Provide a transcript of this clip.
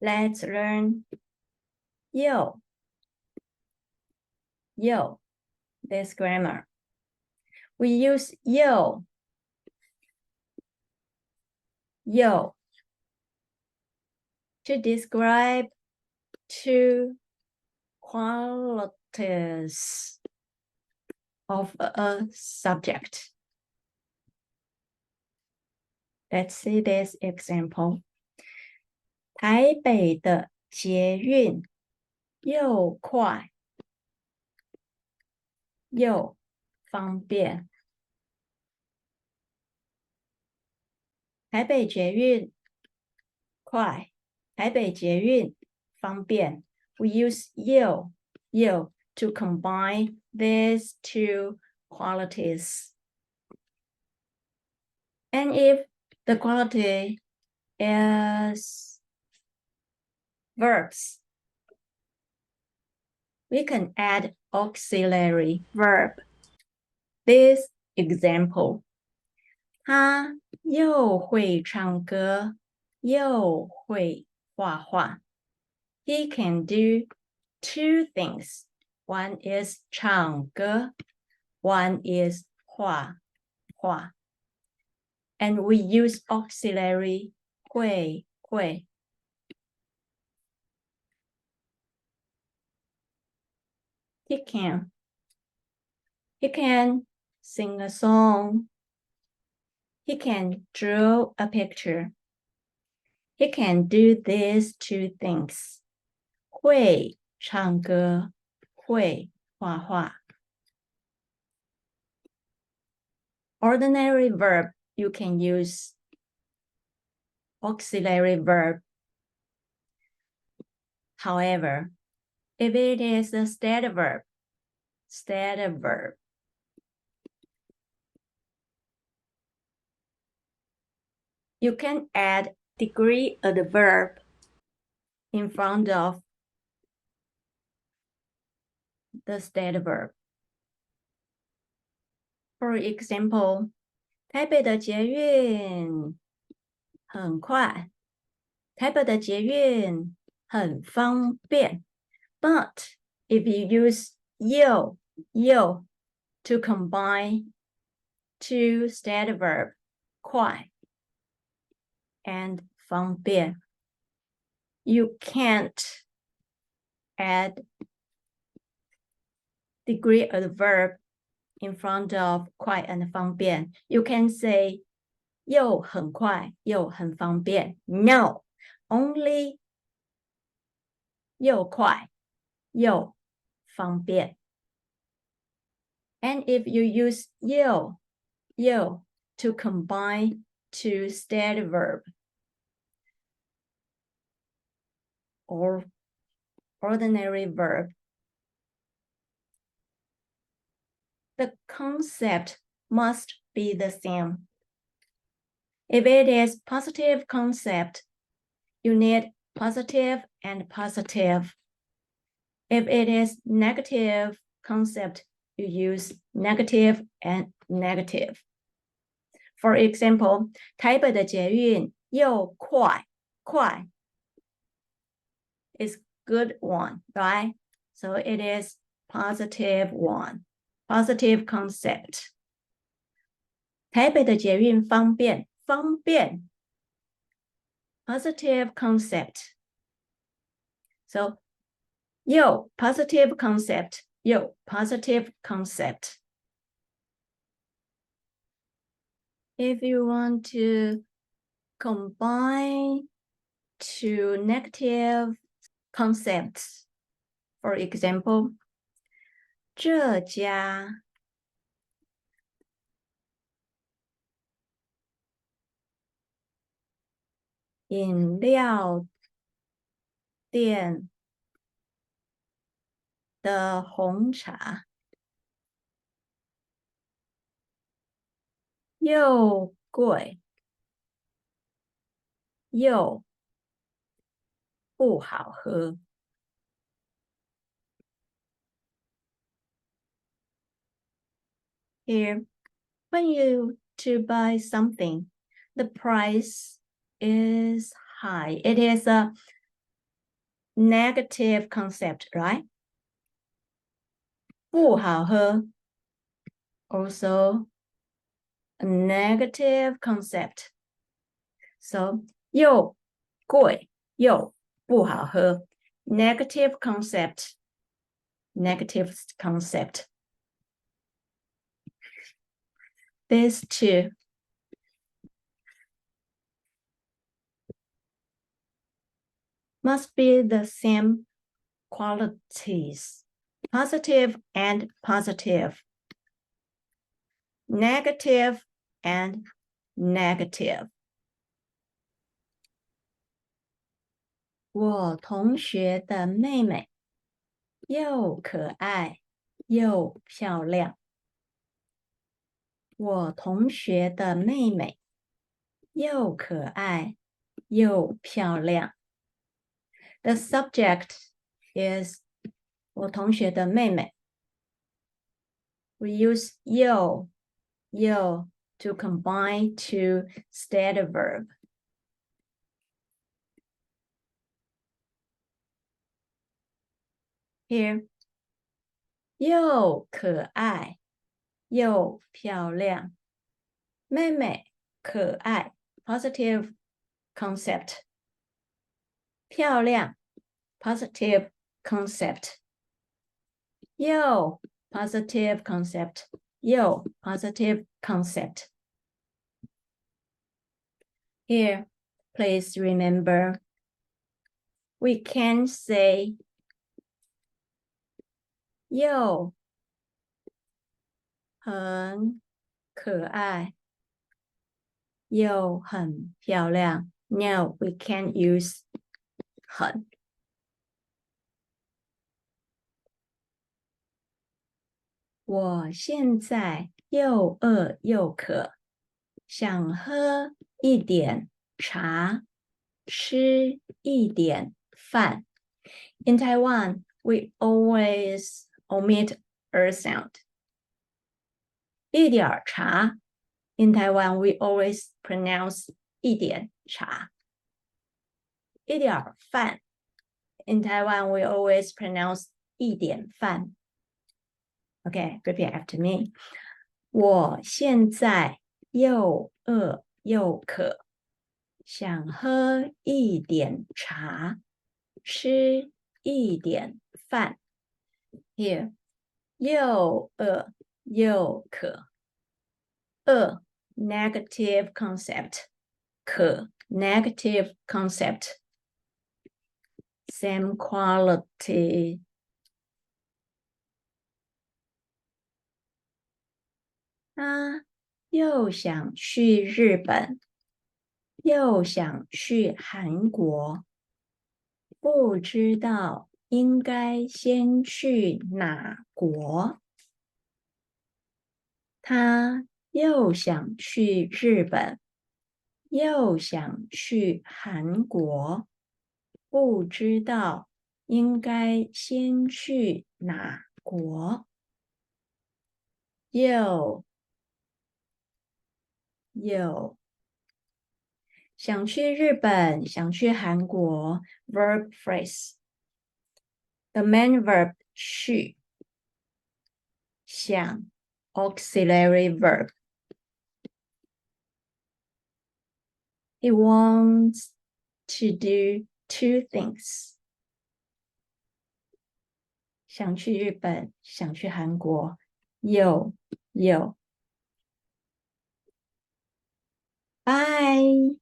Let's learn yo. Yo, this grammar. We use yo to describe two qualities of a subject. Let's see this example. 台北的捷运又快又方便。台北捷运快，台北捷运方便。We use yo to combine these two qualities. And if the quality is verbs, we can add auxiliary verb. This example, 他又会唱歌，又会画画。He can do two things. One is 唱歌, one is 画画. And we use auxiliary 会. He can sing a song. He can draw a picture. He can do these two things. 会唱歌，会画画。Ordinary verb, you can use auxiliary verb. However, if it is a stative verb, you can add degree of the verb in front of the stative verb. For example, 台北的捷运很快，台北的捷运很方便。But if you use yo to combine two stative verb, 快 and 方便, you can't add degree of the verb in front of 快 and 方便. You can say 又很快又很方便. No, only 又快又方便. And if you use yo to combine two stative verb or ordinary verb, the concept must be the same. If it is positive concept, you need positive and positive. If it is negative concept, you use negative and negative. For example, 台北的捷运又快 is good one, right? So it is positive one, positive concept. 台北的捷运方便 positive concept. So positive concept. If you want to combine two negative concepts, for example, 这家饮料店的红茶又贵又不好喝。Here, when you to buy something, the price is high. It is a negative concept, right? 不好喝 also a negative concept. So 又贵又不好喝 negative concept. Negative concept. These two must be the same qualities, positive and positive, negative and negative. 我同学的妹妹又可爱又漂亮。我同学的妹妹又可爱又漂亮。The subject is 我同学的妹妹。We use 又 to combine to steady verb. Here, 又可爱又漂亮。妹妹可爱 positive concept. 漂亮 positive concept. 又 positive concept. 又 positive concept. Here, please remember, we can say 又很可爱又很漂亮。No, we can't use 很。我现在又饿又渴，想喝一点茶，吃一点饭。In Taiwan, we always omit a sound. 一点茶 In Taiwan, we always pronounce 一点茶。一点饭 In Taiwan, we always pronounce 一点饭。Okay, repeat after me. 我现在又饿又渴，想喝一点茶，吃一点饭。Here, 又饿又渴。饿 negative concept. 渴 negative concept. Same quality. 他又想去日本，又想去韩国，不知道应该先去哪国。他又想去日本，又想去韩国，不知道应该先去哪国。又想去日本，想去韩国 verb phrase. The main verb 去，想 auxiliary verb. He wants to do two things. 想去日本，想去韩国，又。Bye.